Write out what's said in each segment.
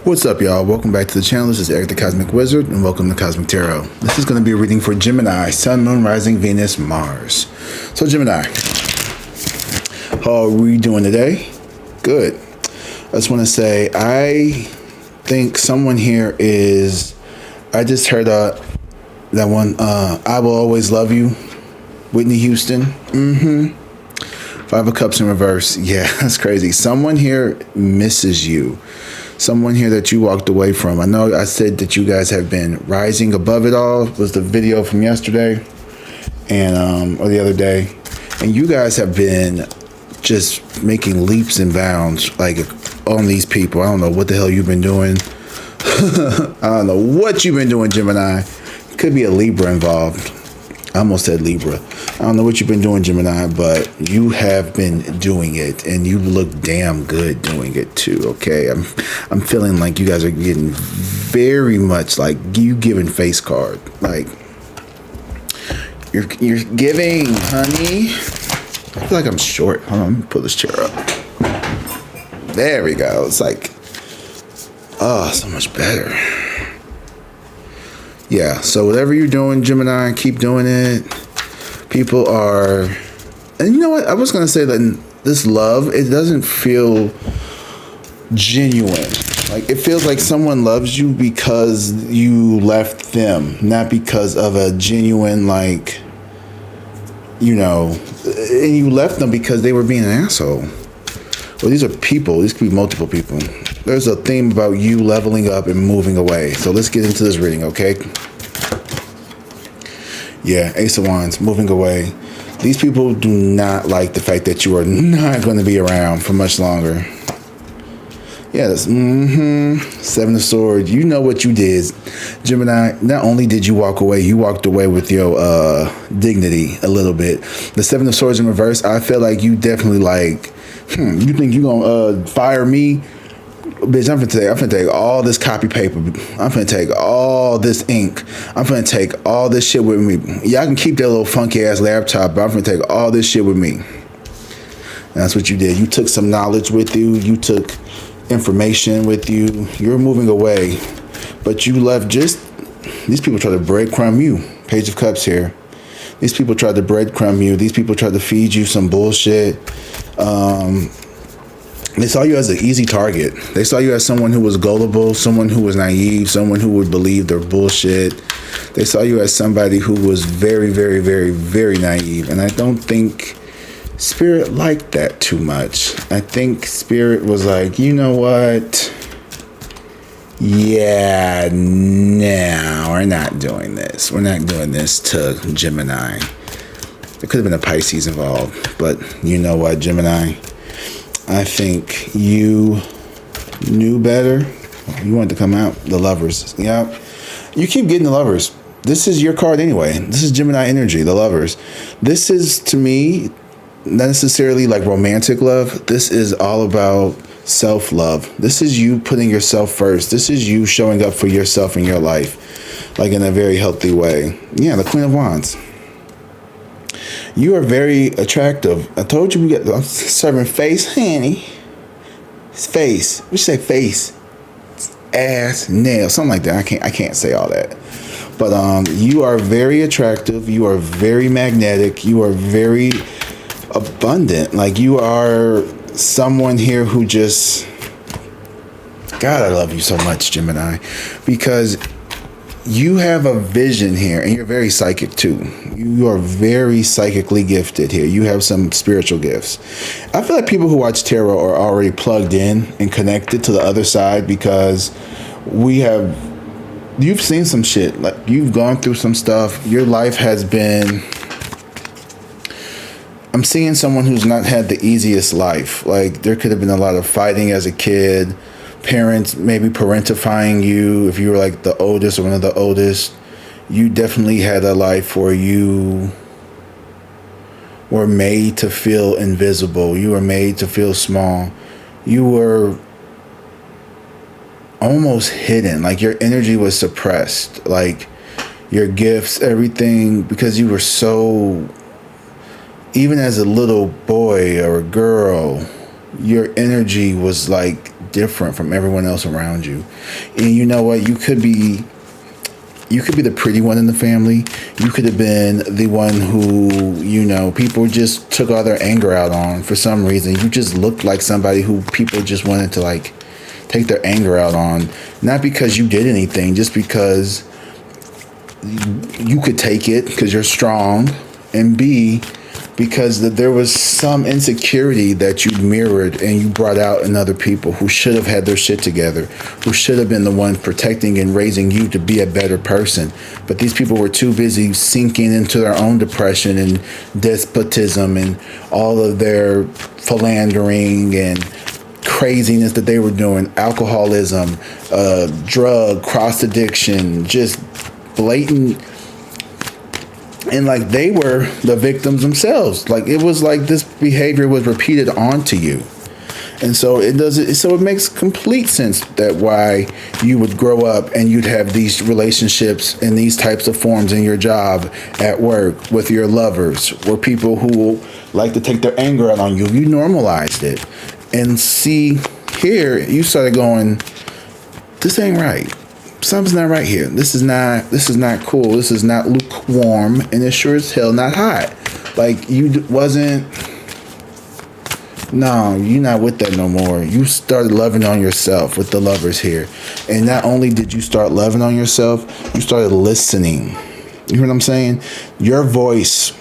What's up, y'all? Welcome back to the channel. This is Eric the Cosmic Wizard, and welcome to Cosmic Tarot. This is going to be a reading for Gemini, Sun, Moon, Rising, Venus, Mars. So Gemini, how are we doing today? Good. I just want to say, I think someone here is, I just heard that one, I Will Always Love You, Whitney Houston. Five of Cups in reverse. Yeah, that's crazy. Someone here misses you. Someone here that you walked away from. I know I said that you guys have been rising above it all. Was the video from yesterday and or the other day, and you guys have been just making leaps and bounds like on these people. I don't know what the hell you've been doing. I don't know what you've been doing, Gemini. Could be a Libra involved. I almost said Libra. I don't know what you've been doing, Gemini, but you have been doing it, and you look damn good doing it too. Okay, I'm feeling like you guys are getting very much like you giving face card, like you're giving, honey. I feel like I'm short. Hold on, let me pull this chair up. There we go. It's like, oh, so much better. Yeah, so whatever you're doing, Gemini, keep doing it. People are, and you know what? I was going to say that this love, it doesn't feel genuine. Like, it feels like someone loves you because you left them, not because of a genuine, like, you know, and you left them because they were being an asshole. Well, these are people. These could be multiple people. There's a theme about you leveling up and moving away. So let's get into this reading, okay? Yeah, Ace of Wands, moving away. These people do not like the fact that you are not going to be around for much longer. Yes, Seven of Swords. You know what you did, Gemini. Not only did you walk away, you walked away with your dignity a little bit. The Seven of Swords in reverse, I feel like you definitely like, you think you're going to fire me? Bitch, I'm finna take all this copy paper. I'm finna take all this ink. I'm finna take all this shit with me. Y'all can keep that little funky ass laptop, but I'm finna take all this shit with me. And that's what you did. You took some knowledge with you. You took information with you. You're moving away, but you left just, these people try to breadcrumb you. Page of Cups here. These people tried to breadcrumb you. These people tried to feed you some bullshit. They saw you as an easy target. They saw you as someone who was gullible, someone who was naive, someone who would believe their bullshit. They saw you as somebody who was very, very, very, very naive. And I don't think Spirit liked that too much. I think Spirit was like, you know what? Yeah, no, we're not doing this. We're not doing this to Gemini. There could have been a Pisces involved. But you know what, Gemini? I think you knew better. You wanted to come out. The Lovers. Yeah. You keep getting the Lovers. This is your card anyway. This is Gemini energy, the Lovers. This is, to me, not necessarily like romantic love. This is all about self-love. This is you putting yourself first. This is you showing up for yourself in your life, like in a very healthy way. Yeah, the Queen of Wands. You are very attractive. I told you I'm serving face, honey. It's face. What you say, face? It's ass, nail, something like that. I can't say all that. But you are very attractive. You are very magnetic. You are very abundant. Like, you are someone here who just, God, I love you so much, Gemini, because you have a vision here, and you're very psychic too. You are very psychically gifted here. You have some spiritual gifts. I feel like people who watch tarot are already plugged in and connected to the other side, because you've seen some shit. Like, you've gone through some stuff. Your life has been, I'm seeing someone who's not had the easiest life. Like, there could have been a lot of fighting as a kid. Parents maybe parentifying you. If you were like the oldest or one of the oldest, you definitely had a life where you were made to feel invisible. You were made to feel small. You were almost hidden. Like, your energy was suppressed. Like, your gifts, everything, because you were so, even as a little boy or a girl, your energy was like different from everyone else around you. And you know what? You could be the pretty one in the family. You could have been the one who, you know, people just took all their anger out on for some reason. You just looked like somebody who people just wanted to like take their anger out on. Not because you did anything, just because you could take it because you're strong, and B, because there was some insecurity that you mirrored and you brought out in other people who should have had their shit together, who should have been the ones protecting and raising you to be a better person. But these people were too busy sinking into their own depression and despotism and all of their philandering and craziness that they were doing, alcoholism, drug, cross addiction, just blatant. And like they were the victims themselves. Like it was like this behavior was repeated onto you. And so it makes complete sense that why you would grow up and you'd have these relationships in these types of forms in your job, at work, with your lovers, or people who like to take their anger out on you. You normalized it. And see, here you started going, this ain't right. Something's not right here. This is not cool. This is not lukewarm, and it's sure as hell not hot. Like you wasn't. No, you're not with that no more. You started loving on yourself with the lovers here, and not only did you start loving on yourself, you started listening. You hear what I'm saying? Your voice.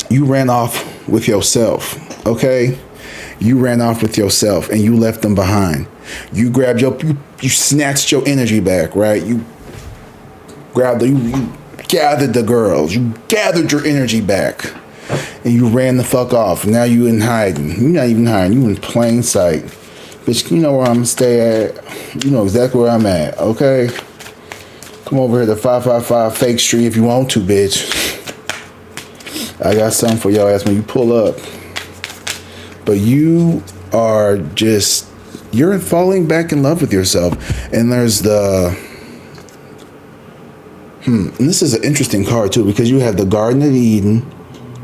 You ran off with yourself. Okay, you ran off with yourself, and you left them behind. You grabbed you snatched your energy back, right? You grabbed you gathered the girls, you gathered your energy back, and you ran the fuck off. Now you in hiding. You're not even hiding. You in plain sight, bitch. You know where I'm gonna stay at. You know exactly where I'm at. Okay, come over here to 555 Fake Street if you want to, bitch. I got something for y'all ass when you pull up. But you are just. You're falling back in love with yourself. And there's and this is an interesting card too, because you have the Garden of Eden,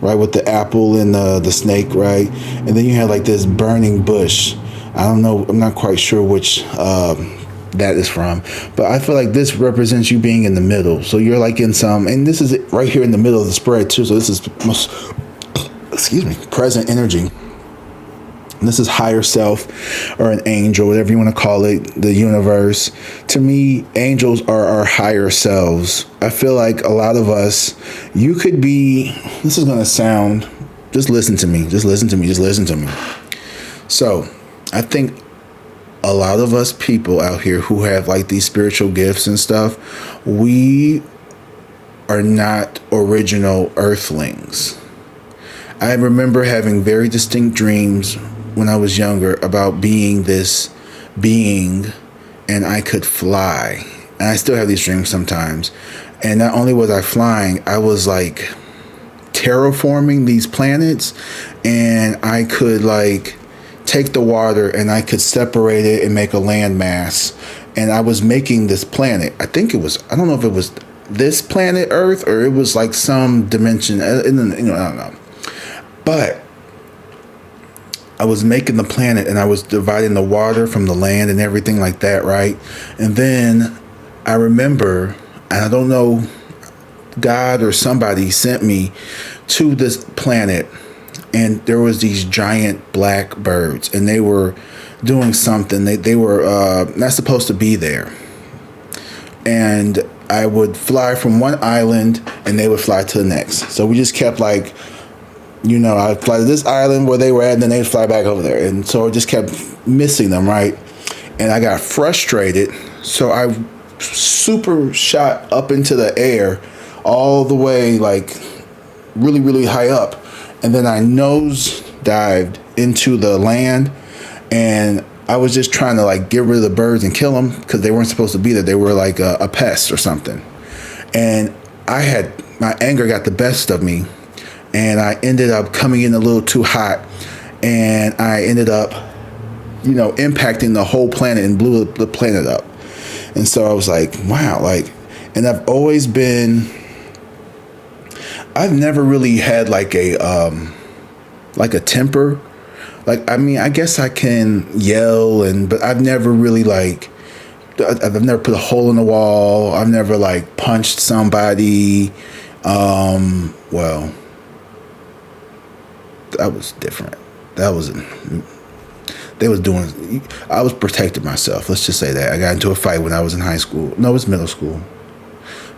right, with the apple and the snake, right? And then you have like this burning bush. I don't know, I'm not quite sure which that is from, but I feel like this represents you being in the middle. So you're like in some, and this is right here in the middle of the spread too. So this is most, present energy. And this is higher self or an angel, whatever you want to call it, the universe. To me, angels are our higher selves. I feel like a lot of us, you could be, this is going to sound, just listen to me. So I think a lot of us people out here who have like these spiritual gifts and stuff, we are not original earthlings. I remember having very distinct dreams when I was younger about being this being and I could fly. And I still have these dreams sometimes. And not only was I flying, I was like terraforming these planets, and I could like take the water and I could separate it and make a landmass. And I was making this planet. I don't know if it was this planet Earth or it was like some dimension, I don't know. But I was making the planet and I was dividing the water from the land and everything like that, right? And then I remember, and I don't know, God or somebody sent me to this planet, and there was these giant black birds, and they were doing something. They were not supposed to be there. And I would fly from one island and they would fly to the next. So we just kept like, I'd fly to this island where they were at, and then they'd fly back over there. And so I just kept missing them, right? And I got frustrated. So I super shot up into the air all the way, like really, really high up. And then I nose dived into the land, and I was just trying to like get rid of the birds and kill them because they weren't supposed to be there. They were like a pest or something. And my anger got the best of me. And I ended up coming in a little too hot, and I ended up, impacting the whole planet and blew the planet up. And so I was like, wow, and I've never really had like a temper, like, I mean, I guess I can yell, but I've never really like, I've never put a hole in the wall. I've never like punched somebody. Well, that was different. That was, they was doing, I was protecting myself. Let's just say that. I got into a fight when I was in high school. No, it was middle school.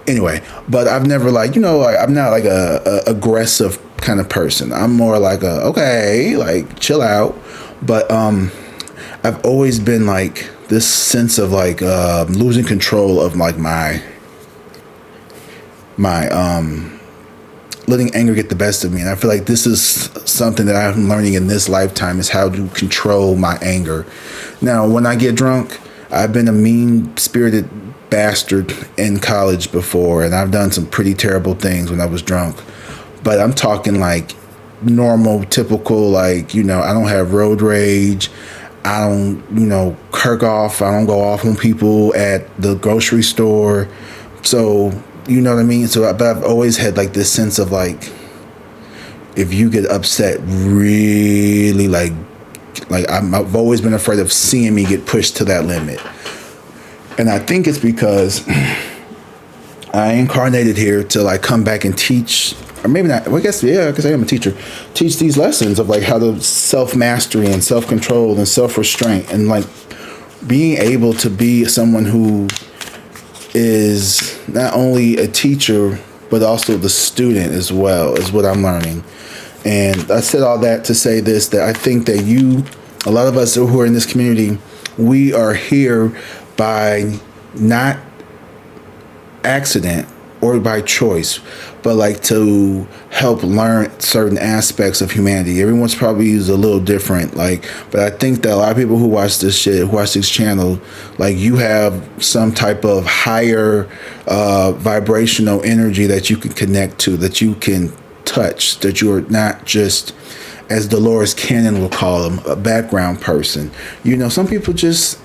Anyway, but I've never like, I'm not like a aggressive kind of person. I'm more like okay, like chill out. But I've always been like this sense of like losing control of like my letting anger get the best of me. And I feel like this is something that I'm learning in this lifetime, is how to control my anger. Now, when I get drunk, I've been a mean-spirited bastard in college before, and I've done some pretty terrible things when I was drunk. But I'm talking like normal, typical, like, I don't have road rage. I don't, kirk off. I don't go off on people at the grocery store. So, you know what I mean? So, but I've always had like this sense of like, if you get upset really I've always been afraid of seeing me get pushed to that limit. And I think it's because I incarnated here to like come back and teach, or maybe not, well, I guess, yeah, because I am a teacher, teach these lessons of like how to self-mastery and self-control and self-restraint, and like being able to be someone who is not only a teacher, but also the student as well, is what I'm learning. And I said all that to say this, that I think that a lot of us who are in this community, we are here by not accident or by choice, but like to help learn certain aspects of humanity. Everyone's probably is a little different, but I think that a lot of people who watch this shit, who watch this channel, like, you have some type of higher vibrational energy that you can connect to, that you can touch, that you are not just, as Dolores Cannon will call them, a background person. Some people just,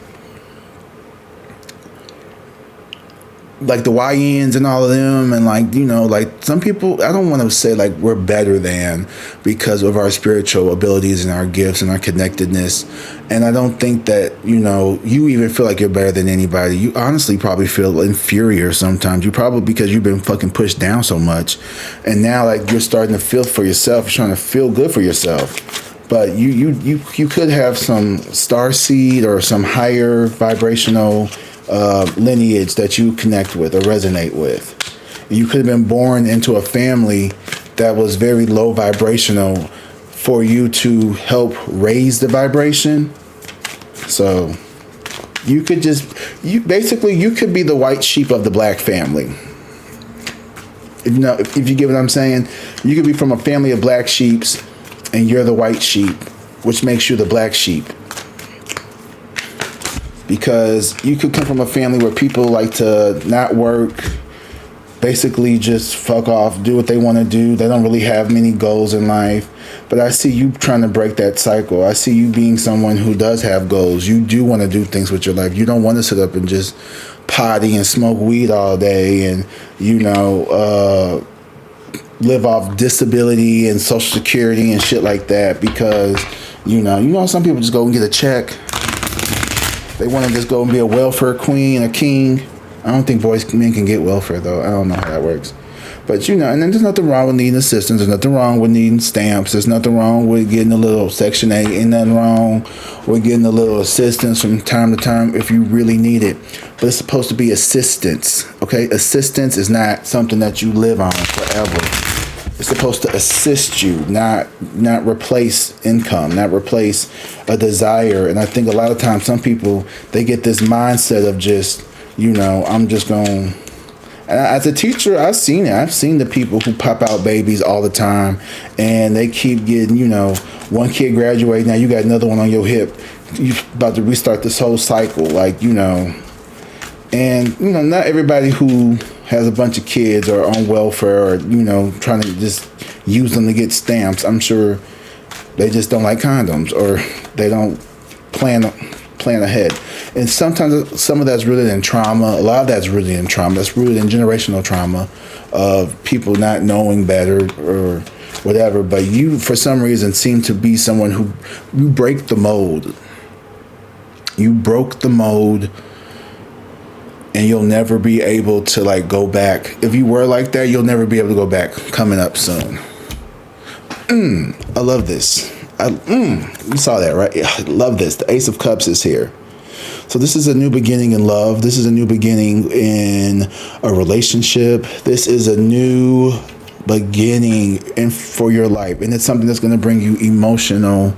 like the YNs and all of them, and like some people, I don't want to say like we're better than because of our spiritual abilities and our gifts and our connectedness. And I don't think that, you even feel like you're better than anybody. You honestly probably feel inferior sometimes. You probably, because you've been fucking pushed down so much, and now like you're starting to feel for yourself, you're trying to feel good for yourself. But you could have some starseed or some higher vibrational lineage that you connect with or resonate with. You could have been born into a family that was very low vibrational for you to help raise the vibration. So you could you could be the white sheep of the black family. If you get what I'm saying, you could be from a family of black sheeps and you're the white sheep, which makes you the black sheep. Because you could come from a family where people like to not work, basically just fuck off, do what they want to do. They don't really have many goals in life. But I see you trying to break that cycle. I see you being someone who does have goals. You do want to do things with your life. You don't want to sit up and just potty and smoke weed all day and, live off disability and Social Security and shit like that. Because, some people just go and get a check. They want to just go and be a welfare queen, a king. I don't think men can get welfare, though. I don't know how that works. But, and then there's nothing wrong with needing assistance. There's nothing wrong with needing stamps. There's nothing wrong with getting a little Section 8. Ain't nothing wrong with getting a little assistance from time to time if you really need it. But it's supposed to be assistance, okay? Assistance is not something that you live on forever. It's supposed to assist you, not replace income, not replace a desire. And I think a lot of times some people, they get this mindset of just, I'm just going. And as a teacher, I've seen it. I've seen the people who pop out babies all the time, and they keep getting, one kid graduating, now you got another one on your hip. You're about to restart this whole cycle, And, not everybody who has a bunch of kids or on welfare or, trying to just use them to get stamps. I'm sure they just don't like condoms, or they don't plan ahead. And sometimes some of that's rooted in trauma. A lot of that's rooted in trauma. That's rooted in generational trauma of people not knowing better, or whatever. But you, for some reason, seem to be someone who, you break the mold. You broke the mold, and you'll never be able to like go back. If you were like that, you'll never be able to go back coming up soon. I love this. You saw that, right? I love this. The Ace of Cups is here. So this is a new beginning in love. This is a new beginning in a relationship. This is a new beginning for your life. And it's something that's going to bring you emotional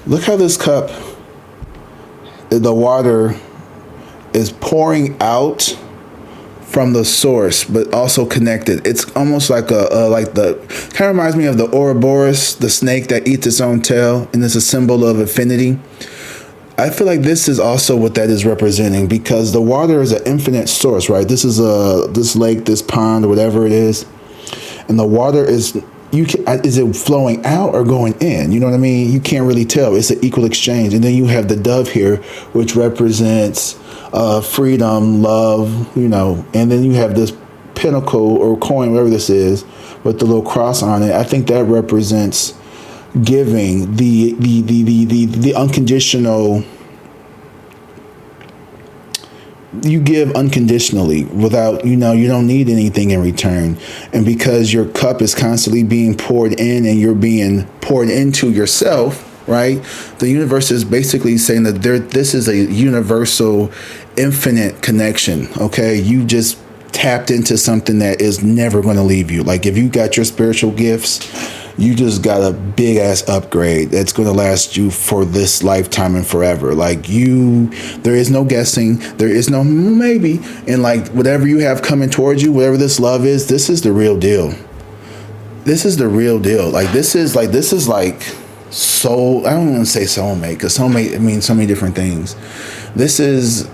Look how this cup, the water is pouring out from the source, but also connected. It's almost like kind of reminds me of the Ouroboros, the snake that eats its own tail, and it's a symbol of affinity. I feel like this is also what that is representing, because the water is an infinite source, right? This is this lake, this pond, or whatever it is, and the water is it flowing out or going in? You know what I mean? You can't really tell. It's an equal exchange. And then you have the dove here, which represents freedom, love, and then you have this pentacle or coin, whatever this is, with the little cross on it. I think that represents giving, the unconditional. You give unconditionally without, you don't need anything in return. And because your cup is constantly being poured in and you're being poured into yourself, right? The universe is basically saying that this is a universal, infinite connection. Okay. You just tapped into something that is never going to leave you. Like if you got your spiritual gifts, you just got a big ass upgrade that's going to last you for this lifetime and forever. Like there is no guessing. There is no maybe. And like whatever you have coming towards you, whatever this love is, this is the real deal. This is the real deal. Like this is like soul. I don't want to say soulmate, because soulmate, it means so many different things. This is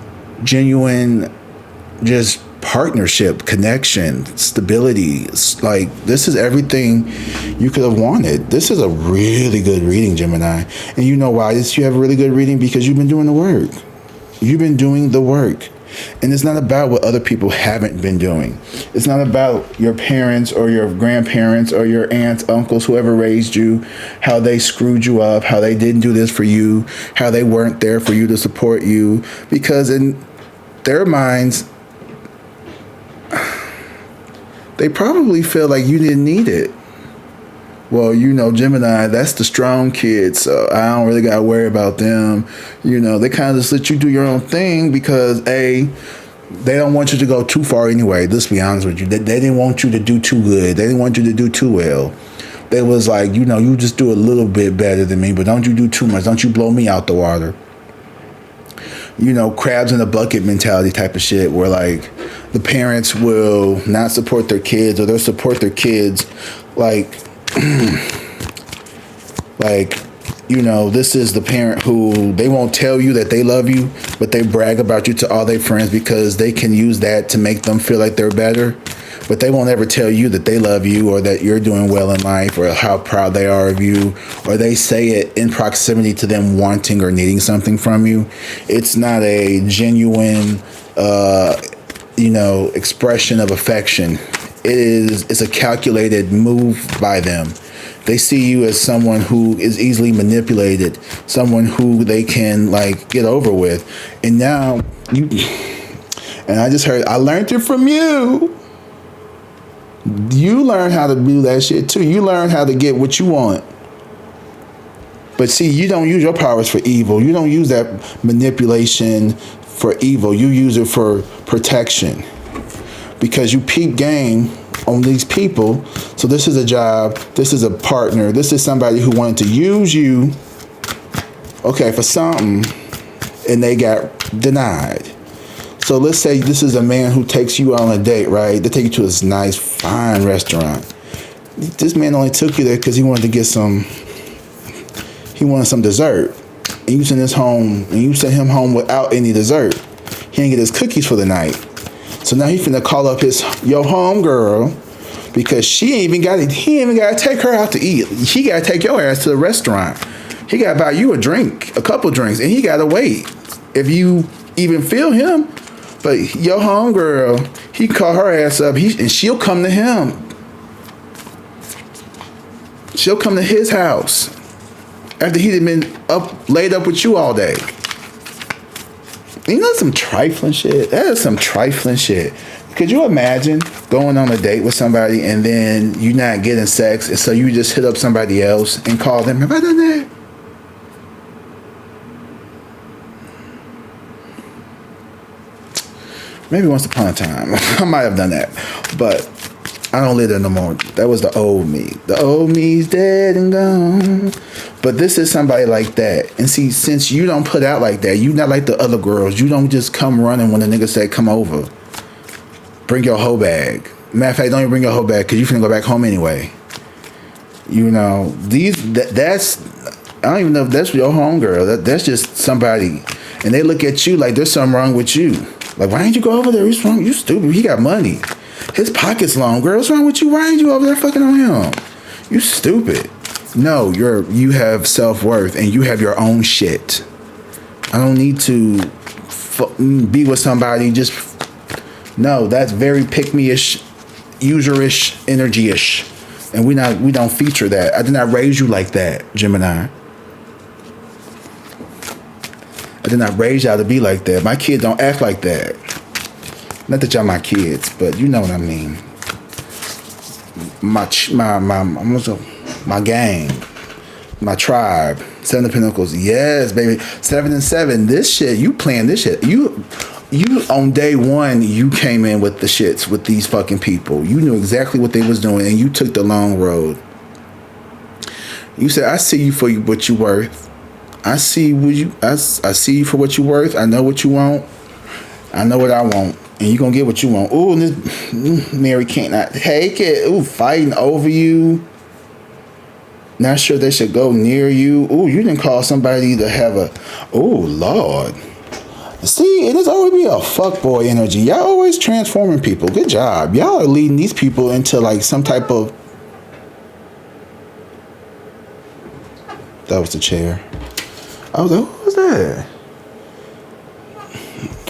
genuine, just partnership, connection, stability. Like this is everything you could have wanted. This is a really good reading, Gemini. And you know why you have a really good reading? Because you've been doing the work. You've been doing the work. And it's not about what other people haven't been doing. It's not about your parents or your grandparents or your aunts, uncles, whoever raised you, how they screwed you up, how they didn't do this for you, how they weren't there for you to support you. Because in their minds, they probably feel like you didn't need it. Well, Gemini, that's the strong kids, so I don't really got to worry about them. They kind of just let you do your own thing because, they don't want you to go too far anyway. Let's be honest with you. They didn't want you to do too good. They didn't want you to do too well. They was like, you just do a little bit better than me, but don't you do too much. Don't you blow me out the water. Crabs in a bucket mentality type of shit, where like the parents will not support their kids, or they'll support their kids like this is the parent who they won't tell you that they love you, but they brag about you to all their friends because they can use that to make them feel like they're better. But they won't ever tell you that they love you or that you're doing well in life or how proud they are of you, or they say it in proximity to them wanting or needing something from you. It's not a genuine, expression of affection. It's a calculated move by them. They see you as someone who is easily manipulated, someone who they can get over with. And now and I just heard, I learned it from you. You learn how to do that shit too. You learn how to get what you want. But see, you don't use your powers for evil. You don't use that manipulation for evil. You use it for protection. Because you peep game on these people. So this is a job. This is a partner. This is somebody who wanted to use you, for something, and they got denied. So let's say this is a man who takes you on a date, right? They take you to this nice, fine restaurant. This man only took you there because he wanted some dessert. And you sent him home without any dessert. He didn't get his cookies for the night. So now he finna call up your home girl, because he ain't even got to take her out to eat. He got to take your ass to the restaurant He got to buy you a drink, a couple drinks, and he got to wait. If you even feel him, but your homegirl, he call her ass up, and she'll come to him. She'll come to his house after he'd been laid up with you all day. You know some trifling shit? That is some trifling shit. Could you imagine going on a date with somebody and then you not getting sex, and so you just hit up somebody else and call them, have I done that? Maybe once upon a time. I might have done that. But I don't live there no more. That was the old me. The old me's dead and gone. But this is somebody like that. And see, since you don't put out like that, you not like the other girls. You don't just come running when the nigga say come over. Bring your whole bag. Matter of fact, don't even bring your whole bag because you finna go back home anyway. You know, that's, I don't even know if that's your homegirl. That's just somebody. And they look at you like there's something wrong with you. Like, why didn't you go over there? What's wrong? You stupid. He got money. His pocket's long, girl. What's wrong with you? Why ain't you over there fucking on him? You stupid. No, you have self-worth and you have your own shit. I don't need to be with somebody just... No, that's very pick-me-ish, user-ish, energy-ish. And we don't feature that. I did not raise you like that, Gemini. I did not raise y'all to be like that. My kids don't act like that. Not that y'all my kids, but you know what I mean. My gang, my tribe, 7 of Pentacles. Yes, baby, 7 and 7. This shit, you playing this shit. You on day one, you came in with the shits with these fucking people. You knew exactly what they was doing, and you took the long road. You said, "I see you for what you worth. I see you for what you worth. I know what you want. I know what I want." And you gonna get what you want. Ooh, and this Mary can't not take it. Ooh, fighting over you. Not sure they should go near you. Ooh, you didn't call somebody to have a... Oh, Lord. See, it is always be a fuckboy energy. Y'all always transforming people. Good job. Y'all are leading these people into like some type of... That was the chair. I was like, who was that?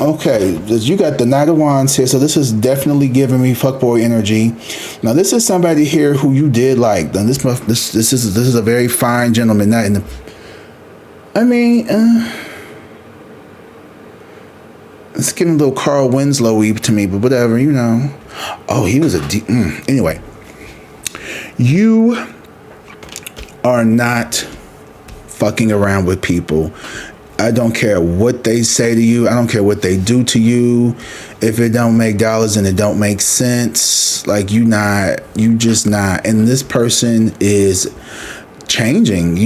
Okay, you got the Knight of Wands here, so this is definitely giving me fuckboy energy. Now, this is somebody here who you did like. Now, this is a very fine gentleman. Not in the. I mean, it's giving a little Carl Winslow-y to me, but whatever, you know. Oh, he was a deep. Anyway, you are not fucking around with people. I don't care what they say to you. I don't care what they do to you. If it don't make dollars and it don't make sense, like you just not. And this person is changing.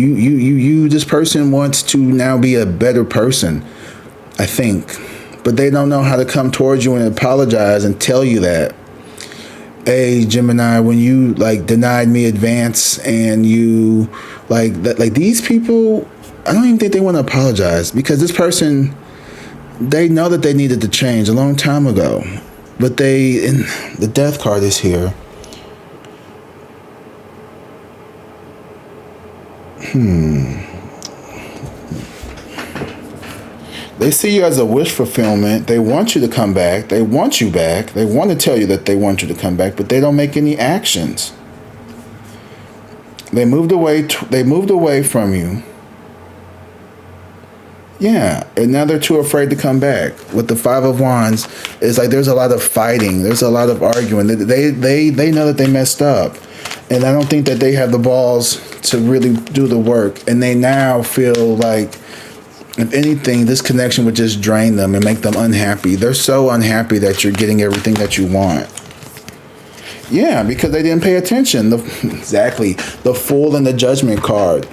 This person wants to now be a better person, I think. But they don't know how to come towards you and apologize and tell you that. Hey, Gemini, when you like denied me advance and you like these people, I don't even think they want to apologize because this person, they know that they needed to change a long time ago. But the death card is here. They see you as a wish fulfillment. They want you to come back. They want you back. They want to tell you that they want you to come back, but they don't make any actions. They moved away from you. Yeah, and now they're too afraid to come back. With the 5 of Wands, it's like there's a lot of fighting. There's a lot of arguing. They know that they messed up. And I don't think that they have the balls to really do the work. And they now feel like, if anything, this connection would just drain them and make them unhappy. They're so unhappy that you're getting everything that you want. Yeah, because they didn't pay attention. Exactly. The Fool and the Judgment card.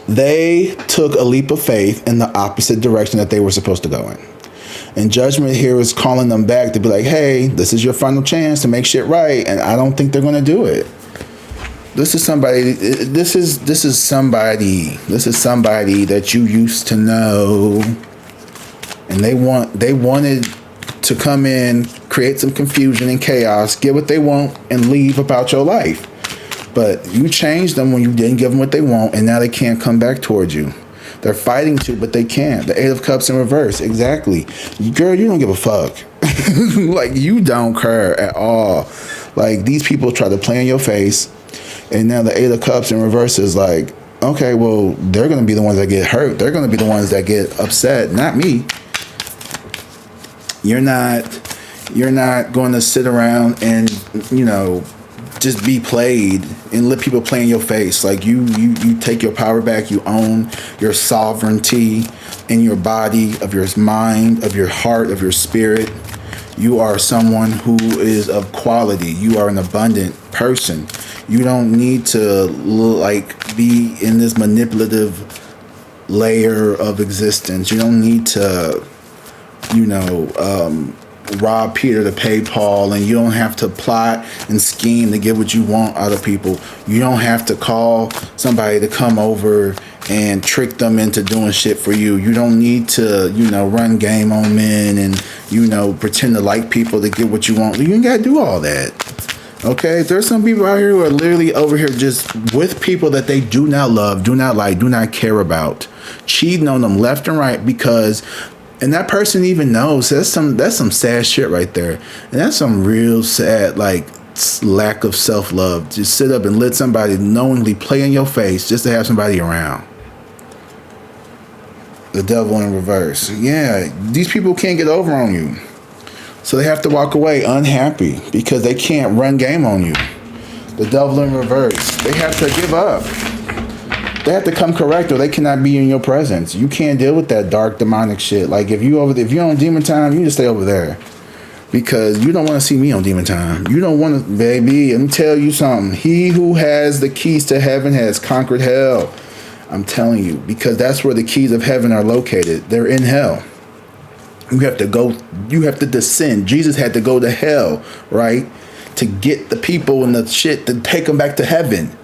They took a leap of faith in the opposite direction that they were supposed to go in. And Judgment here is calling them back to be like, hey, this is your final chance to make shit right. And I don't think they're going to do it. This is somebody that you used to know. And they wanted to come in, create some confusion and chaos, get what they want, and leave about your life. But you changed them when you didn't give them what they want, and now they can't come back towards you. They're fighting to, but they can't. The Eight of Cups in reverse. Exactly. Girl, you don't give a fuck. Like, you don't care at all. Like, these people try to play in your face, and now the Eight of Cups in reverse is like, okay, well, they're going to be the ones that get hurt. They're going to be the ones that get upset, not me. You're not going to sit around and, just be played and let people play in your face. Like, you take your power back. You own your sovereignty in your body, of your mind, of your heart, of your spirit. You are someone who is of quality. You are an abundant person. You don't need to be in this manipulative layer of existence. You don't need to, rob Peter to pay Paul, and you don't have to plot and scheme to get what you want out of people. You don't have to call somebody to come over and trick them into doing shit for you. You don't need to, run game on men and, pretend to like people to get what you want. You ain't got to do all that. Okay? There's some people out here who are literally over here just with people that they do not love, do not like, do not care about, cheating on them left and right because... And that person even knows. That's some sad shit right there. And that's some real sad, lack of self-love. Just sit up and let somebody knowingly play in your face just to have somebody around. The devil in reverse. Yeah, these people can't get over on you. So they have to walk away unhappy because they can't run game on you. The devil in reverse. They have to give up. They have to come correct, or they cannot be in your presence. You can't deal with that dark demonic shit. Like, if you're on demon time, you just stay over there, because you don't want to see me on demon time. You don't want to, baby. Let me tell you something. He who has the keys to heaven has conquered hell. I'm telling you, because that's where the keys of heaven are located. They're in hell. You have to go. You have to descend. Jesus had to go to hell, right, to get the people and the shit to take them back to heaven.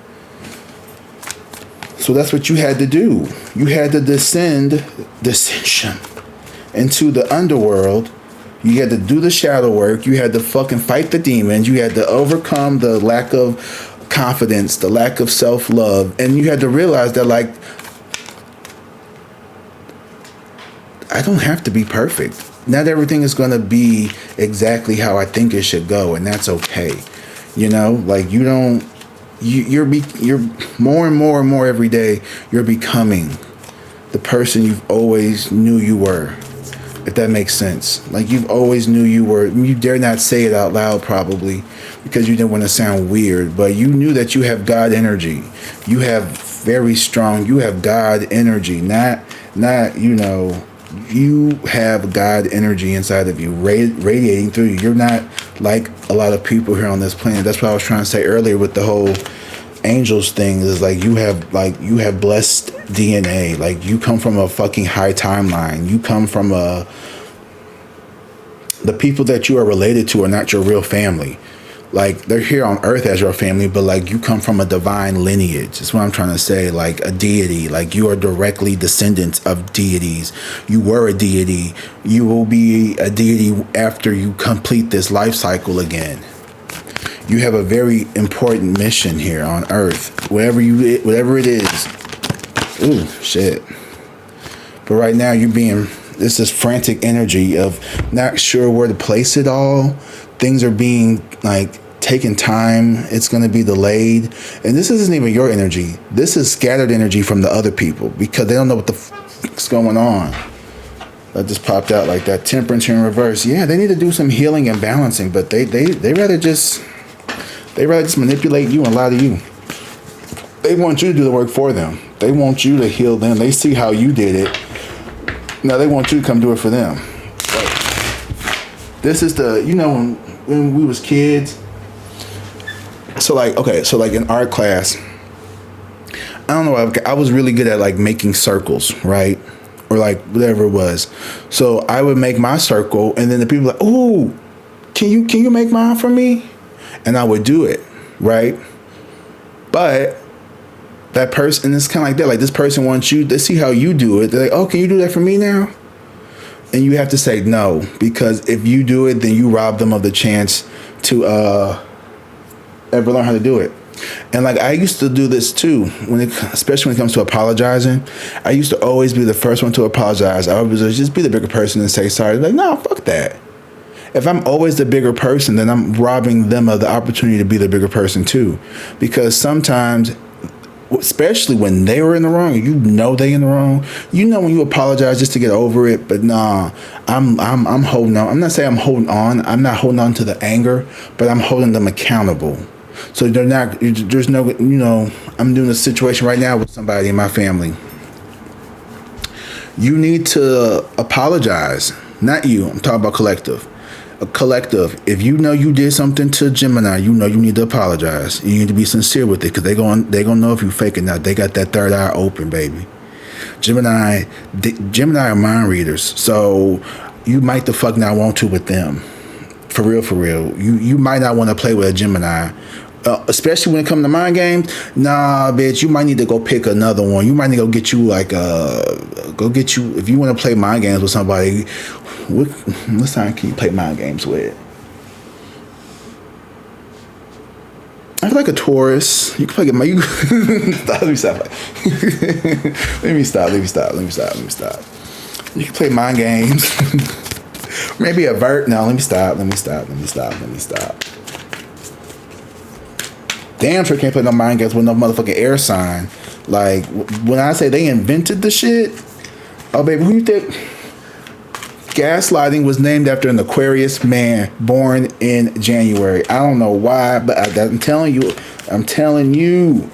So that's what you had to do. You had to descension into the underworld. You had to do the shadow work. You had to fucking fight the demons. You had to overcome the lack of confidence, the lack of self-love. And you had to realize that, I don't have to be perfect. Not everything is going to be exactly how I think it should go. And that's okay. You don't... You're more and more and more every day. You're becoming the person you've always knew you were, if that makes sense. Like, you've always knew you were. You dare not say it out loud, probably, because you didn't want to sound weird. But you knew that you have God energy. You have very strong. You have God energy, not you have God energy inside of you, radiating through you. You're not like a lot of people here on this planet. That's what I was trying to say earlier with the whole angels thing. Is you have blessed DNA. Like, you come from a fucking high timeline. You come from the people that you are related to are not your real family. Like, they're here on earth as your family, but you come from a divine lineage. That's what I'm trying to say. Like, a deity. Like, you are directly descendants of deities. You were a deity. You will be a deity after you complete this life cycle again. You have a very important mission here on earth. Whatever it is. Ooh, shit. But right now this is frantic energy of not sure where to place it all. Things are being taking time. It's going to be delayed. And this isn't even your energy. This is scattered energy from the other people, because they don't know what the fuck's going on. That just popped out like that. Temperance in reverse. Yeah, they need to do some healing and balancing, but they rather just manipulate you and lie to you. They want you to do the work for them. They want you to heal them. They see how you did it. Now they want you to come do it for them. This is when we was kids. So in art class, I don't know, I was really good at making circles, right? Or whatever it was. So I would make my circle, and then the people were like, "Ooh, can you make mine for me?" And I would do it, right? But that person, it's kind of like that. Like, this person wants you, they see how you do it. They're like, "Oh, can you do that for me now?" And you have to say no, because if you do it, then you rob them of the chance to ever learn how to do it. And like I used to do this too, especially when it comes to apologizing. I used to always be the first one to apologize. I would just be the bigger person and say sorry. Like, no, fuck that. If I'm always the bigger person, then I'm robbing them of the opportunity to be the bigger person too. Because sometimes, especially when they were in the wrong, you know they in the wrong. You know when you apologize just to get over it, but nah, I'm holding on. I'm not saying I'm holding on. I'm not holding on to the anger, but I'm holding them accountable. So they're not. There's no. I'm doing a situation right now with somebody in my family. You need to apologize. Not you. I'm talking about collective. A collective. If you know you did something to Gemini, you know you need to apologize. You need to be sincere with it, because they gonna know if you faking that. They got that third eye open, baby. Gemini are mind readers, so you might the fuck not want to with them. For real. You might not want to play with a Gemini. Especially when it comes to mind games. Nah, bitch, you might need to go pick another one. You might need to go get you if you want to play mind games with somebody. What time can you play mind games with? I feel like a Taurus. You can play my. Let me stop. Let me stop. You can play mind games. Maybe a vert. No, let me stop. Damn sure can't play no mind games with no motherfucking air sign. Like, when I say they invented the shit, oh baby, who you think? Gaslighting was named after an Aquarius man born in January. I don't know why, but I'm telling you,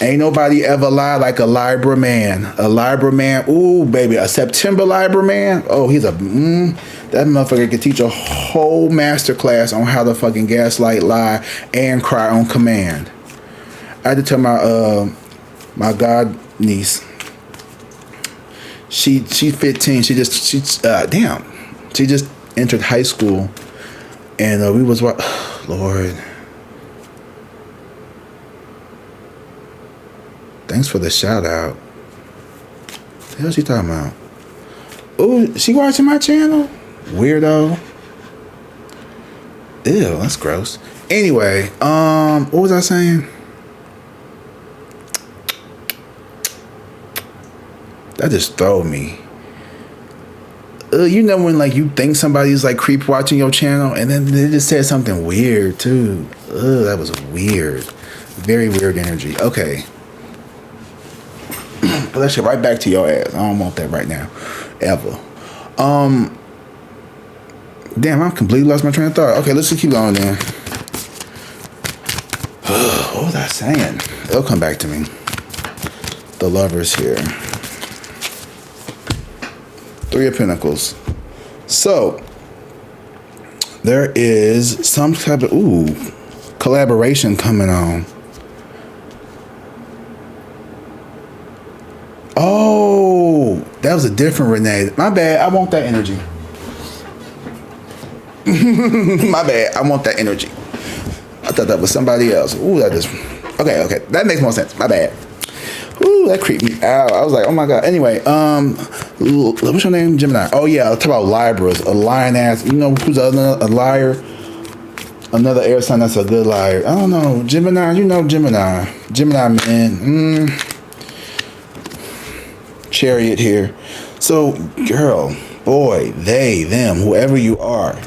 ain't nobody ever lied like a Libra man. A Libra man, ooh baby, a September Libra man. Oh, he's that motherfucker could teach a whole master class on how to fucking gaslight, lie, and cry on command. I had to tell my god niece. She's 15. She just entered high school, and we was what? Lord, thanks for the shout out. The hell she talking about? Oh, she watching my channel? Weirdo. Ew, that's gross. Anyway, what was I saying? That just throw me. You know when like you think somebody's like creep watching your channel, and then they just said something weird too. That was weird. Very weird energy. Okay. But that shit right back to your ass. I don't want that right now. Ever. Damn, I completely lost my train of thought. Okay, let's just keep going then. What was I saying? It'll come back to me. The Lovers here. 3 of Pentacles. So there is some type of collaboration coming on. Oh, that was a different Renee. My bad. I want that energy. My bad. I want that energy. I thought that was somebody else. Ooh, that is okay. That makes more sense. My bad. Ooh, that creeped me out. I was like, oh my god. Anyway, what's your name? Gemini. Oh yeah, I'll talk about Libras. A lying ass. You know who's a liar? Another air sign that's a good liar. I don't know. Gemini. You know Gemini. Gemini man. Chariot here. So, girl, boy, they, them, whoever you are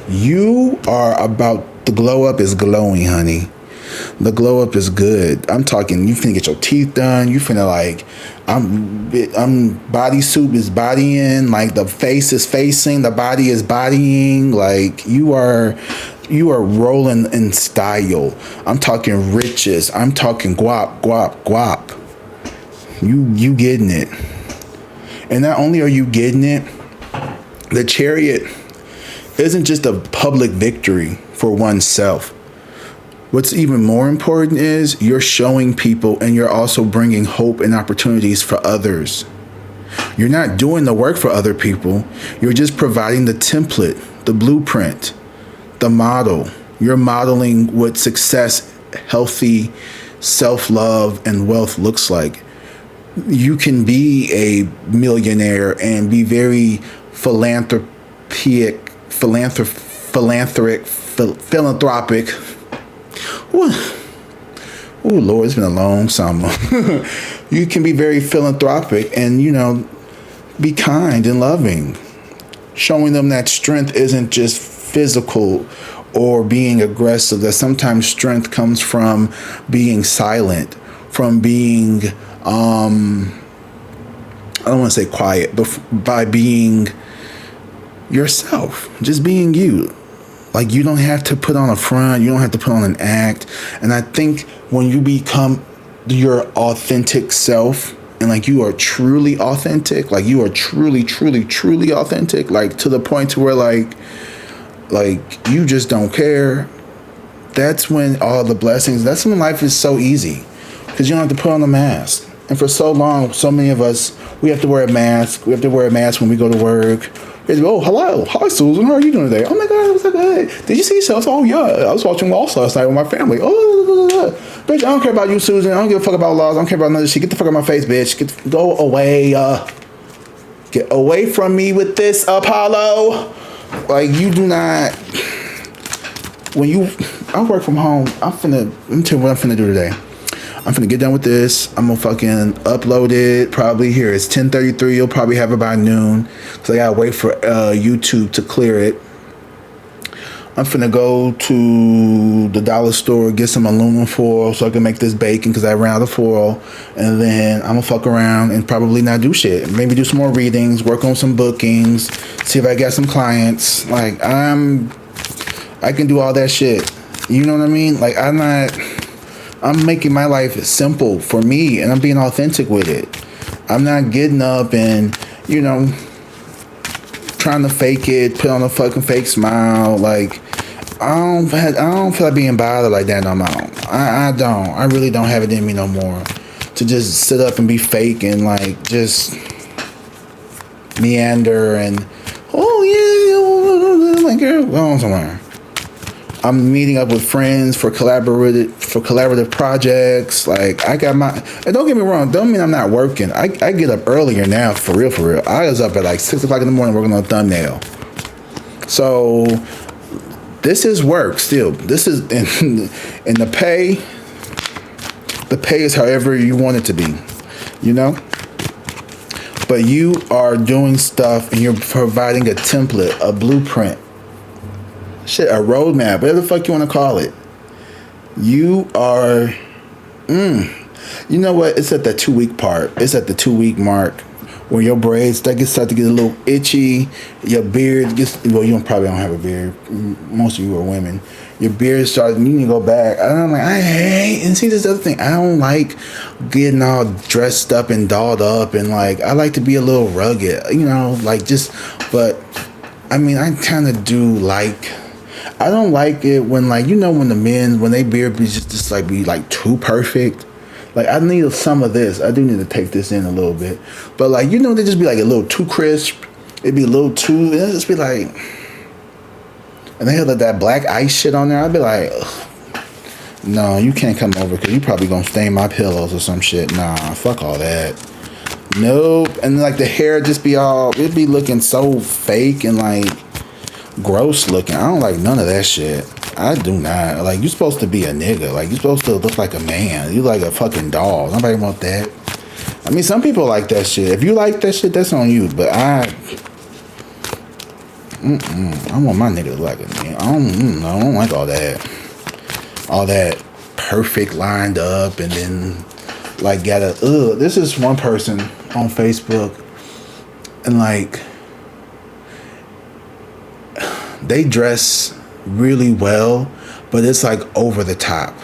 about the glow up is glowing, honey. The glow up is good. I'm talking, you finna get your teeth done. You finna like, I'm bodysuit is bodying, like the face is facing, the body is bodying. Like you are rolling in style. I'm talking riches. I'm talking guap. You getting it. And not only are you getting it, the Chariot isn't just a public victory for oneself. What's even more important is you're showing people, and you're also bringing hope and opportunities for others. You're not doing the work for other people. You're just providing the template, the blueprint, the model. You're modeling what success, healthy self-love, and wealth looks like. You can be a millionaire and be very philanthropic. What oh Lord, it's been a long summer. You can be very philanthropic and, you know, be kind and loving, showing them that strength isn't just physical or being aggressive, that sometimes strength comes from being silent, from being, I don't want to say quiet, but by being yourself, just being you. Like, you don't have to put on a front, you don't have to put on an act. And I think when you become your authentic self, and like you are truly authentic, like you are truly authentic, like to the point to where like you just don't care, that's when all the blessings, that's when life is so easy, because you don't have to put on a mask. And for so long, so many of us, we have to wear a mask. We have to wear a mask when we go to work. Oh, hello. Hi, Susan. How are you doing today? Oh, my God. It was so good. Did you see yourself? Oh, yeah. I was watching Lost last night with my family. Oh, bitch, I don't care about you, Susan. I don't give a fuck about laws. I don't care about none of this shit. Get the fuck out of my face, bitch. Go away. Get away from me with this, Apollo. Like, you do not. I work from home. Let me tell you what I'm finna do today. I'm finna get done with this. I'm gonna fucking upload it probably here. It's 10:33. You'll probably have it by noon, because I gotta wait for YouTube to clear it. I'm finna go to the dollar store, get some aluminum foil so I can make this bacon, because I ran out of foil. And then I'm gonna fuck around and probably not do shit. Maybe do some more readings, work on some bookings, see if I got some clients. Like, I can do all that shit. You know what I mean? Like, I'm making my life simple for me, and I'm being authentic with it. I'm not getting up and, you know, trying to fake it, put on a fucking fake smile. Like, I don't feel like being bothered like that no more. I don't. I really don't have it in me no more to just sit up and be fake and like just meander and, oh yeah, like, girl, go on somewhere. I'm meeting up with friends for collaborative projects. Like, I got my, and don't get me wrong, don't mean I'm not working. I get up earlier now, for real. I was up at like 6 o'clock in the morning working on a thumbnail. So this is work still. This is, and the pay is however you want it to be, you know? But you are doing stuff and you're providing a template, a blueprint, shit, a roadmap, whatever the fuck you want to call it. You are, you know what? It's at the 2-week part. It's at the 2-week mark where your braids start to get a little itchy. Your beard gets, well, you probably don't have a beard. Most of you are women. Your beard starts, you need to go back. And I'm like, I hate, and see this other thing. I don't like getting all dressed up and dolled up, and like, I like to be a little rugged, you know, like just, but I mean, I kind of do like, I don't like it when, like, you know, when the men, when they beard be just like be like too perfect. Like, I need some of this. I do need to take this in a little bit. But like, you know, they just be like a little too crisp. It'd be a little too, it'd just be like, and they have like that black ice shit on there. I'd be like, ugh, no, you can't come over because you probably gonna stain my pillows or some shit. Nah, fuck all that. Nope. And like the hair just be all, it'd be looking so fake and like gross looking. I don't like none of that shit. I do not. Like, you're supposed to be a nigga. Like, you're supposed to look like a man. You like a fucking doll. Nobody want that. I mean, some people like that shit. If you like that shit, that's on you. But I want my nigga to look like a man. I don't like all that. All that perfect lined up and then like this is one person on Facebook and like they dress really well, but it's like over the top.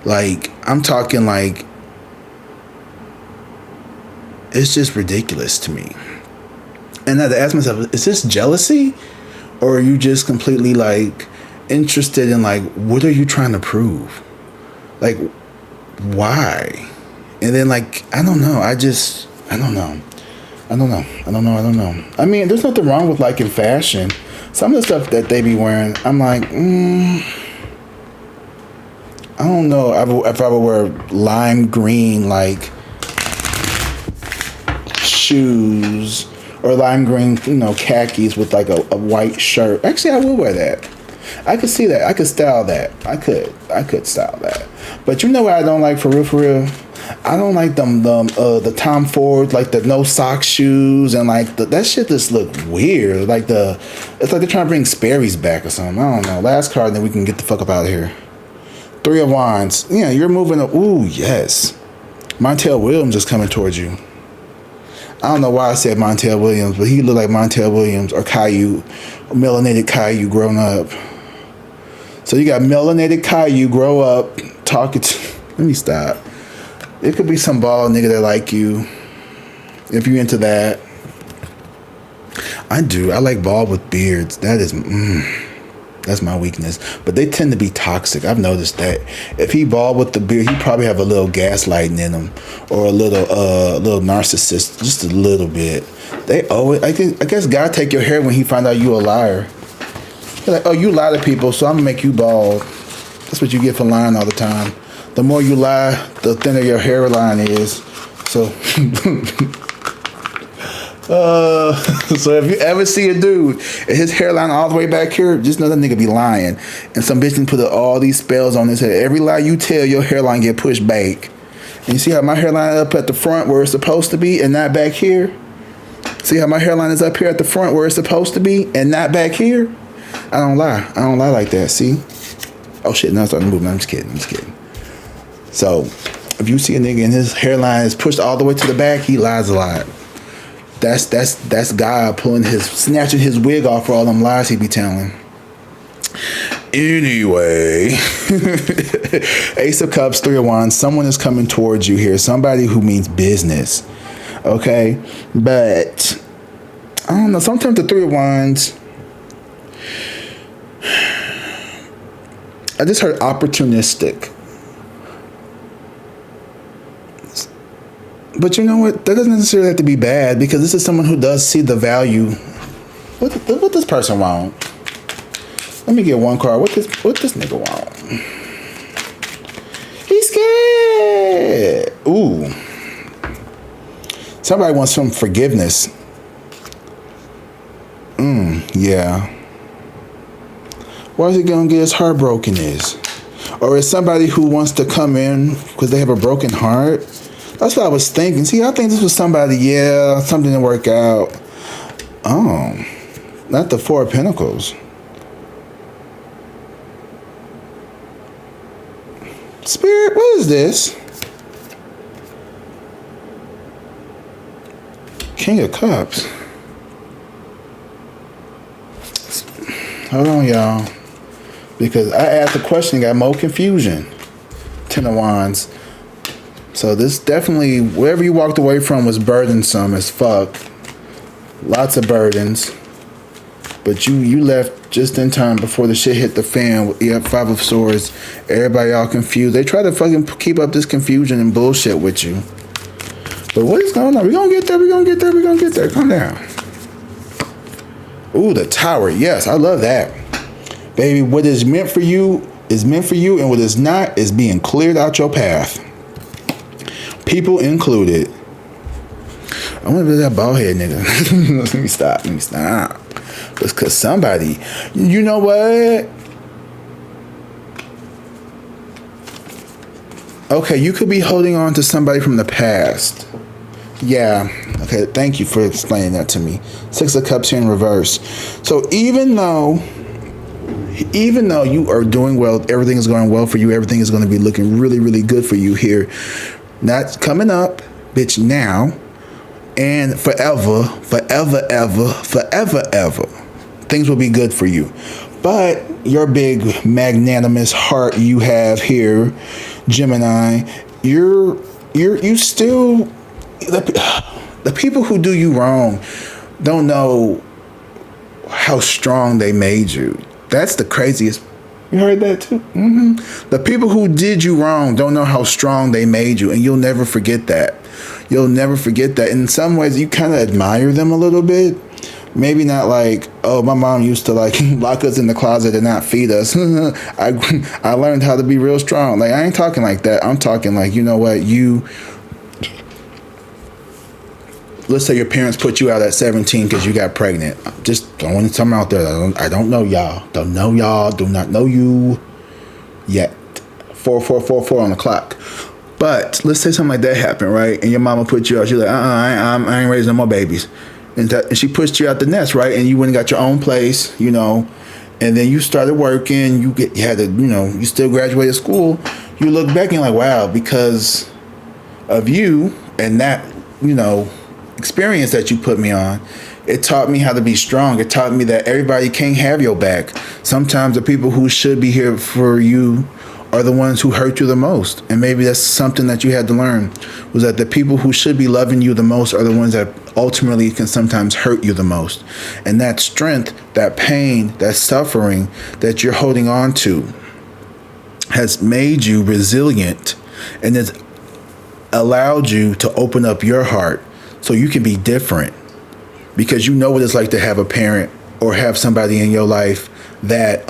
Like, I'm talking like, it's just ridiculous to me. And I had to ask myself, is this jealousy? Or are you just completely like interested in like, what are you trying to prove? Like, why? And then like, I don't know. I don't know. I mean, there's nothing wrong with liking fashion. Some of the stuff that they be wearing, I'm like, I don't know if I would wear lime green like shoes or lime green, you know, khakis with like a white shirt. Actually, I will wear that. I could see that. I could style that. I could style that. But you know what I don't like for real? I don't like the Tom Ford, like the no sock shoes, and like that shit just look weird. Like it's like they're trying to bring Sperry's back or something. I don't know. Last card, then we can get the fuck up out of here. 3 of Wands. Yeah, you're moving. Ooh, yes. Montel Williams is coming towards you. I don't know why I said Montel Williams, but he looked like Montel Williams or Caillou, melanated Caillou grown up. So you got melanated Caillou grow up talking to. Let me stop. It could be some bald nigga that like you, if you into that. I do. I like bald with beards. That's my weakness. But they tend to be toxic. I've noticed that. If he bald with the beard, he probably have a little gaslighting in him, or a little narcissist, just a little bit. They always. I guess God take your hair when He find out you a liar. He's like, oh, you lie to people, so I'm gonna make you bald. That's what you get for lying all the time. The more you lie, the thinner your hairline is. So, so if you ever see a dude and his hairline all the way back here, just know that nigga be lying. And some bitch can put all these spells on his head. Every lie you tell, your hairline get pushed back. And you see how my hairline up at the front where it's supposed to be and not back here? See how my hairline is up here at the front where it's supposed to be and not back here? I don't lie. I don't lie like that, see? Oh shit, now I'm starting to move. No, I'm just kidding. So, if you see a nigga and his hairline is pushed all the way to the back, he lies a lot. That's God snatching his wig off for all them lies he be telling. Anyway, Ace of Cups, 3 of Wands. Someone is coming towards you here. Somebody who means business. Okay, but I don't know. Sometimes the 3 of Wands. I just heard opportunistic. But you know what? That doesn't necessarily have to be bad, because this is someone who does see the value. What this person want? Let me get one card. What this nigga want? He's scared. Ooh. Somebody wants some forgiveness. Yeah. Why is he gonna get his heart broken Or is somebody who wants to come in because they have a broken heart? That's what I was thinking. See, I think this was somebody, something didn't work out. Oh, not the 4 of Pentacles. Spirit, what is this? King of Cups. Hold on, y'all. Because I asked the question, got more confusion. 10 of Wands. So this definitely, wherever you walked away from was burdensome as fuck. Lots of burdens. But you left just in time before the shit hit the fan. You have 5 of Swords. Everybody all confused. They try to fucking keep up this confusion and bullshit with you. But what is going on? We're going to get there. Calm down. Ooh, the Tower. Yes, I love that. Baby, what is meant for you is meant for you, and what is not is being cleared out your path. People included. I wonder if that bald head nigga. Let me stop. It's because somebody, you know what? Okay, you could be holding on to somebody from the past. Yeah. Okay, thank you for explaining that to me. 6 of Cups here in reverse. So even though you are doing well, everything is going well for you, everything is going to be looking really, really good for you here. Not coming up, bitch, now. And forever, ever. Things will be good for you. But your big magnanimous heart you have here, Gemini, you still, the people who do you wrong don't know how strong they made you. That's the craziest. You heard that too? Mm-hmm. The people who did you wrong don't know how strong they made you, and you'll never forget that. You'll never forget that. In some ways, you kind of admire them a little bit. Maybe not like, oh, my mom used to like lock us in the closet and not feed us. I learned how to be real strong. Like, I ain't talking like that. I'm talking like, you know what, let's say your parents put you out at 17 because you got pregnant. Just throwing something out there. I don't know y'all. Don't know y'all. Do not know you yet. 4444 on the clock. But let's say something like that happened, right? And your mama put you out. She's like, I ain't raising no more babies. And she pushed you out the nest, right? And you went and got your own place, you know. And then you started working. You had to, you know, you still graduated school. You look back and you're like, wow, because of you and that, you know, experience that you put me on, it taught me how to be strong. It taught me that everybody can't have your back. Sometimes the people who should be here for you are the ones who hurt you the most. And maybe that's something that you had to learn, was that the people who should be loving you the most are the ones that ultimately can sometimes hurt you the most. And that strength, that pain, that suffering that you're holding on to has made you resilient, and it's allowed you to open up your heart so you can be different, because you know what it's like to have a parent or have somebody in your life that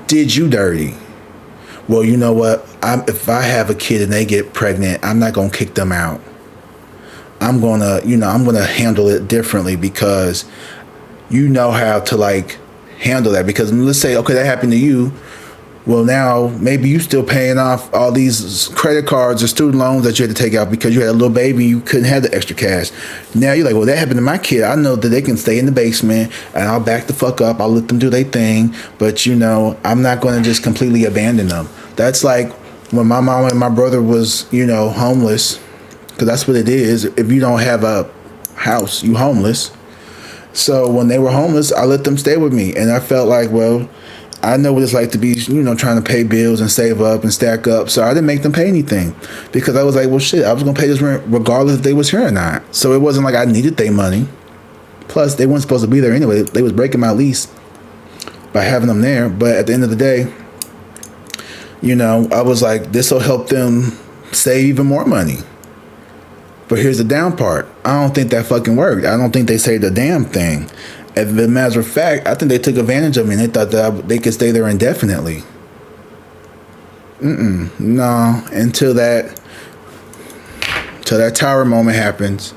did you dirty. Well, you know what? If I have a kid and they get pregnant, I'm not going to kick them out. I'm going to handle it differently, because you know how to like handle that. Because let's say, okay, that happened to you. Well, now maybe you still paying off all these credit cards or student loans that you had to take out because you had a little baby, you couldn't have the extra cash. Now you're like, well, that happened to my kid. I know that they can stay in the basement and I'll back the fuck up. I'll let them do their thing. But, you know, I'm not going to just completely abandon them. That's like when my mom and my brother was, you know, homeless, because that's what it is. If you don't have a house, you homeless. So when they were homeless, I let them stay with me. And I felt like, well, I know what it's like to be, you know, trying to pay bills and save up and stack up. So I didn't make them pay anything, because I was like, well, shit, I was going to pay this rent regardless if they was here or not. So it wasn't like I needed their money. Plus, they weren't supposed to be there anyway. They was breaking my lease by having them there. But at the end of the day, you know, I was like, this will help them save even more money. But here's the down part. I don't think that fucking worked. I don't think they saved a damn thing. As a matter of fact, I think they took advantage of me and they thought that they could stay there indefinitely. No, until that tower moment happens.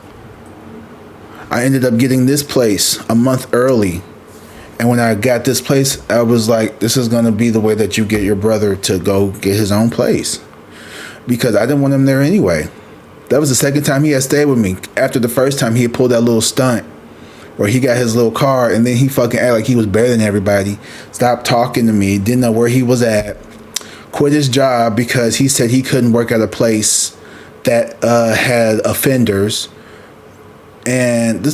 I ended up getting this place a month early. And when I got this place, I was like, this is going to be the way that you get your brother to go get his own place. Because I didn't want him there anyway. That was the second time he had stayed with me. After the first time, he had pulled that little stunt where he got his little car and then he fucking acted like he was better than everybody. Stopped talking to me. Didn't know where he was at. Quit his job because he said he couldn't work at a place that had offenders. And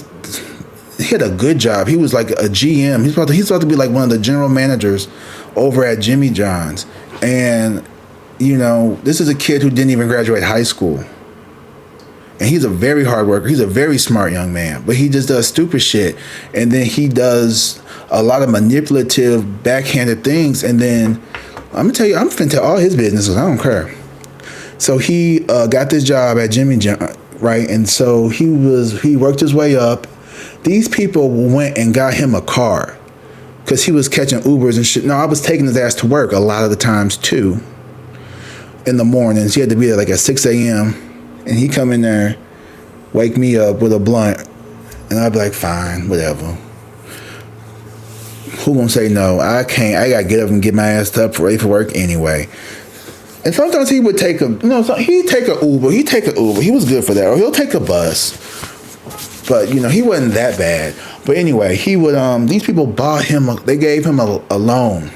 he had a good job. He was like a GM. He's about to be like one of the general managers over at Jimmy John's. And, you know, this is a kid who didn't even graduate high school. And he's a very hard worker. He's a very smart young man. But he just does stupid shit. And then he does a lot of manipulative, backhanded things. And then, I'm finna tell all his businesses. I don't care. So he got this job at Jimmy John, right? And so he worked his way up. These people went and got him a car because he was catching Ubers and shit. No, I was taking his ass to work a lot of the times too. In the mornings, he had to be there like at 6 a.m. And he come in there, wake me up with a blunt, and I'd be like, fine, whatever. Who gonna say no? I can't. I gotta get up and get my ass up ready for work anyway. And sometimes he would take he'd take an Uber. He was good for that. Or he'll take a bus. But, you know, he wasn't that bad. But anyway, he would, these people they gave him a loan.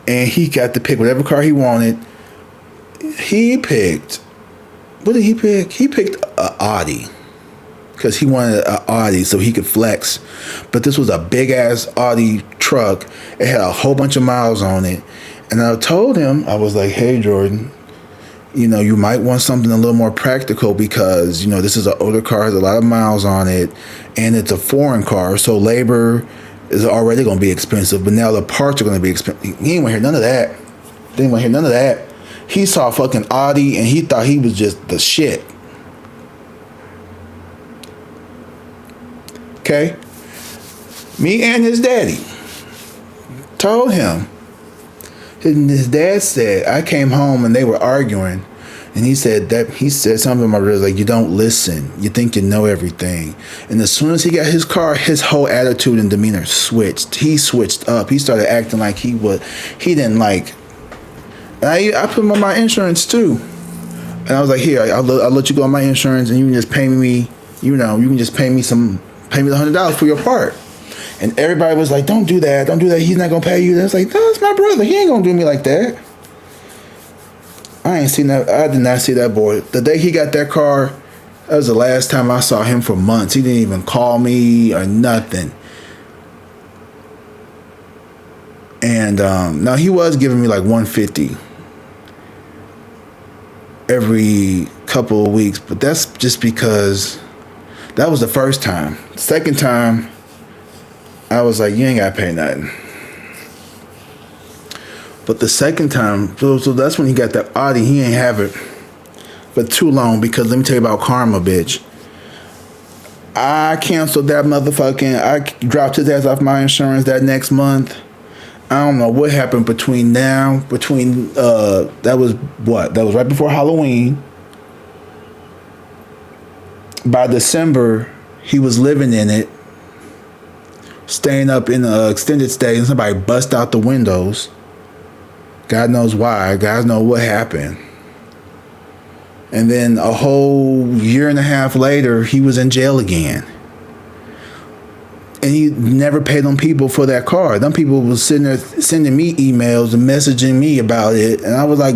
And he got to pick whatever car he wanted. What did he pick? He picked an Audi. Because he wanted an Audi so he could flex. But this was a big ass Audi truck. It had a whole bunch of miles on it. And I told him, I was like, hey, Jordan, you know, you might want something a little more practical because, you know, this is an older car, has a lot of miles on it, and it's a foreign car, so labor is already going to be expensive, but now the parts are going to be expensive. He didn't want to hear none of that. He saw fucking Audi, and he thought he was just the shit. Okay? Me and his daddy told him. His dad said, I came home and they were arguing. And And he said something to my brother like, you don't listen. You think you know everything. And as soon as he got his car, his whole attitude and demeanor switched. He switched up. He started acting like he didn't like. And I put him on my insurance too. And I was like, here, I'll let you go on my insurance, and you can just pay me, you can just pay me the $100 for your part. And everybody was like, don't do that. He's not gonna pay you. I was like, no, it's my brother. He ain't gonna do me like that. I ain't seen that. I did not see that boy. The day he got that car, that was the last time I saw him for months. He didn't even call me or nothing. And now he was giving me like $150 every couple of weeks, but that's just because that was the first time. The second time, I was like, you ain't gotta pay nothing. But the second time, so that's when he got that Audi. He ain't have it for too long, because let me tell you about karma, bitch. I canceled that motherfucking, I dropped his ass off my insurance that next month. I don't know what happened that was right before Halloween. By December, he was living in it, staying up in an extended stay, and somebody bust out the windows. God knows why. God knows what happened. And then a whole year and a half later, he was in jail again. And he never paid them people for that car. Them people was sitting there sending me emails and messaging me about it. And I was like,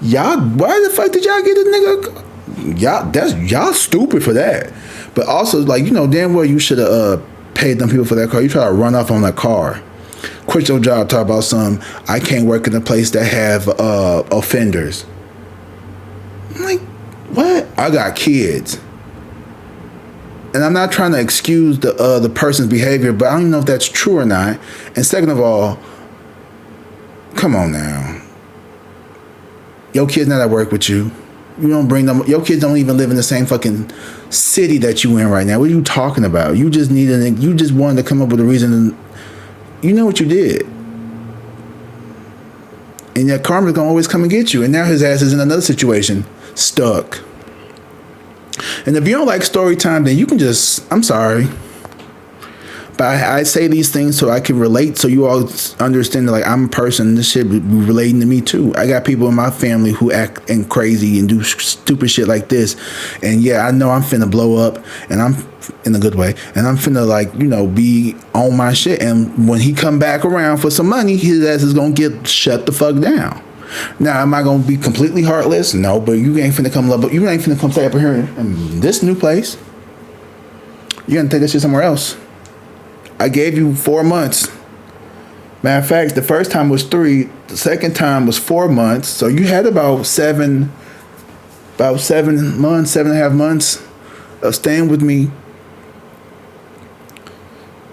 y'all, why the fuck did y'all get this nigga? Y'all stupid for that. But also, like, damn well you should have paid them people for that car. You try to run off on that car. Quit your job, talk about I can't work in a place that have offenders. I'm like, what? I got kids. And I'm not trying to excuse the person's behavior, but I don't even know if that's true or not. And second of all, come on now. Your kid's not at work with you. You don't bring them. Your kids don't even live in the same fucking city that you in right now. What are you talking about? You just wanted to come up with a reason. You know what you did. And that karma's gonna always come and get you. And now his ass is in another situation, stuck. And if you don't like story time, then you can I'm sorry. But I say these things so I can relate, so you all understand that, like, I'm a person, this shit be relating to me too. I got people in my family who act and crazy and do stupid shit like this. And yeah, I know I'm finna blow up, and I'm in a good way. And I'm finna, like, be on my shit. And when he come back around for some money, his ass is gonna get shut the fuck down. Now, am I gonna be completely heartless? No, but you ain't finna come stay up here in this new place. You're gonna take that shit somewhere else. I gave you 4 months. Matter of fact, the first time was 3. The second time was 4 months. So you had about 7 months, 7.5 months of staying with me.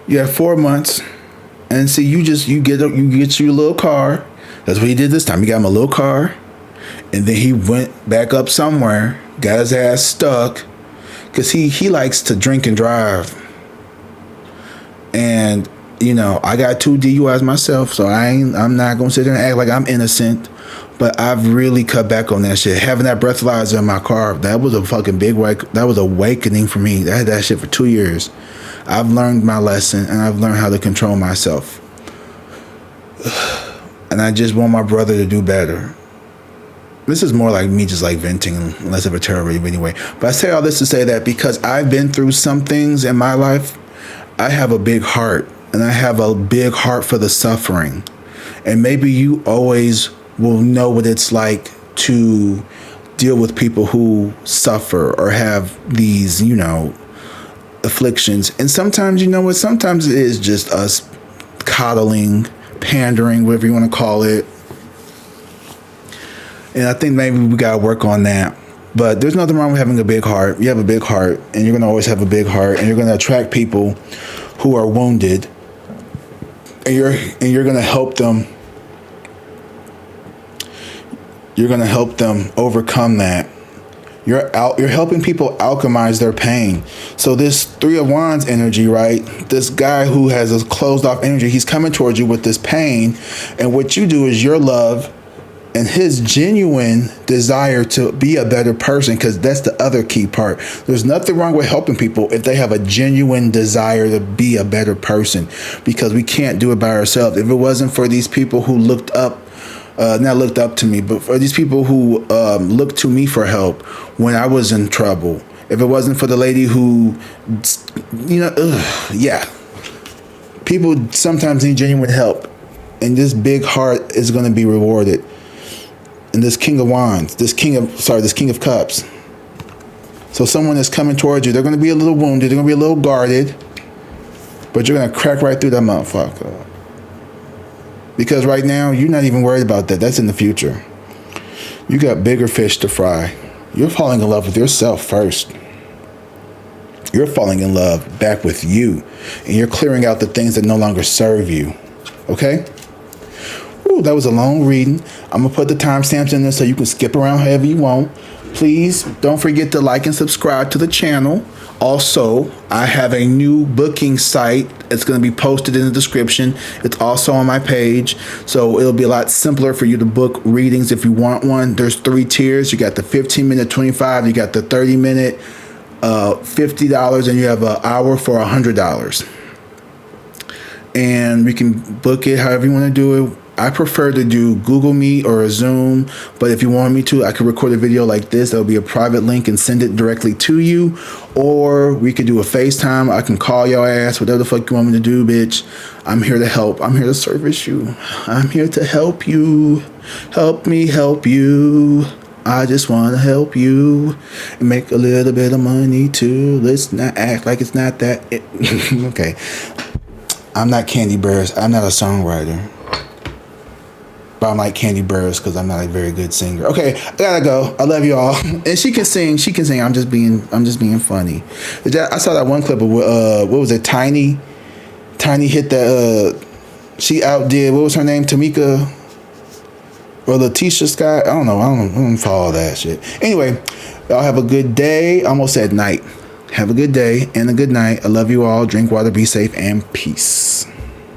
You had 4 months, and see, you get you a little car. That's what he did this time. He got him a little car, and then he went back up somewhere, got his ass stuck, because he likes to drink and drive. And I got 2 DUIs myself, so I'm not gonna sit there and act like I'm innocent. But I've really cut back on that shit. Having that breathalyzer in my car, that was a fucking that was awakening for me. I had that shit for 2 years. I've learned my lesson, and I've learned how to control myself. And I just want my brother to do better. This is more like me just like venting, less of a terror rave anyway. But I say all this to say that because I've been through some things in my life, I have a big heart, and I have a big heart for the suffering. And maybe you always will know what it's like to deal with people who suffer or have these, afflictions. And sometimes, sometimes it is just us coddling, pandering, whatever you want to call it. And I think maybe we got to work on that. But there's nothing wrong with having a big heart. You have a big heart, and you're going to always have a big heart, and you're going to attract people who are wounded, and you're going to help them. You're going to help them overcome that. You're helping people alchemize their pain. So this 3 of Wands energy, right? This guy who has a closed off energy, he's coming towards you with this pain, and what you do is your love and his genuine desire to be a better person, because that's the other key part. There's nothing wrong with helping people if they have a genuine desire to be a better person, because we can't do it by ourselves. If it wasn't for these people who looked up, not looked up to me, but for these people who looked to me for help when I was in trouble, if it wasn't for the lady who, yeah, people sometimes need genuine help, and this big heart is going to be rewarded. And this King of Wands, this King of Cups. So someone is coming towards you. They're going to be a little wounded. They're going to be a little guarded. But you're going to crack right through that motherfucker. Because right now, you're not even worried about that. That's in the future. You got bigger fish to fry. You're falling in love with yourself first. You're falling in love back with you. And you're clearing out the things that no longer serve you. Okay? Ooh, that was a long reading. I'm going to put the timestamps in there so you can skip around however you want. Please don't forget to like and subscribe to the channel. Also, I have a new booking site. It's going to be posted in the description. It's also on my page. So it'll be a lot simpler for you to book readings if you want one. There's 3 tiers. You got the 15-minute, $25. You got the 30-minute, $50. And you have an hour for $100. And we can book it however you want to do it. I prefer to do Google Meet or a Zoom, but if you want me to, I could record a video like this. There'll be a private link and send it directly to you, or we could do a FaceTime. I can call your ass, whatever the fuck you want me to do, bitch. I'm here to help. I'm here to service you. I'm here to help you. Help me help you. I just want to help you and make a little bit of money too. Let's not act like it's not that. Okay. I'm not Candy Burris. I'm not a songwriter. But I'm like Candy Burris because I'm not a very good singer. Okay, I gotta go. I love you all. And she can sing. She can sing. I'm just being funny. I saw that one clip of what was it? Tiny hit that. She outdid, what was her name? Tamika or Letitia Scott. I don't know. I don't follow that shit. Anyway, y'all have a good day. Almost said night. Have a good day and a good night. I love you all. Drink water. Be safe and peace.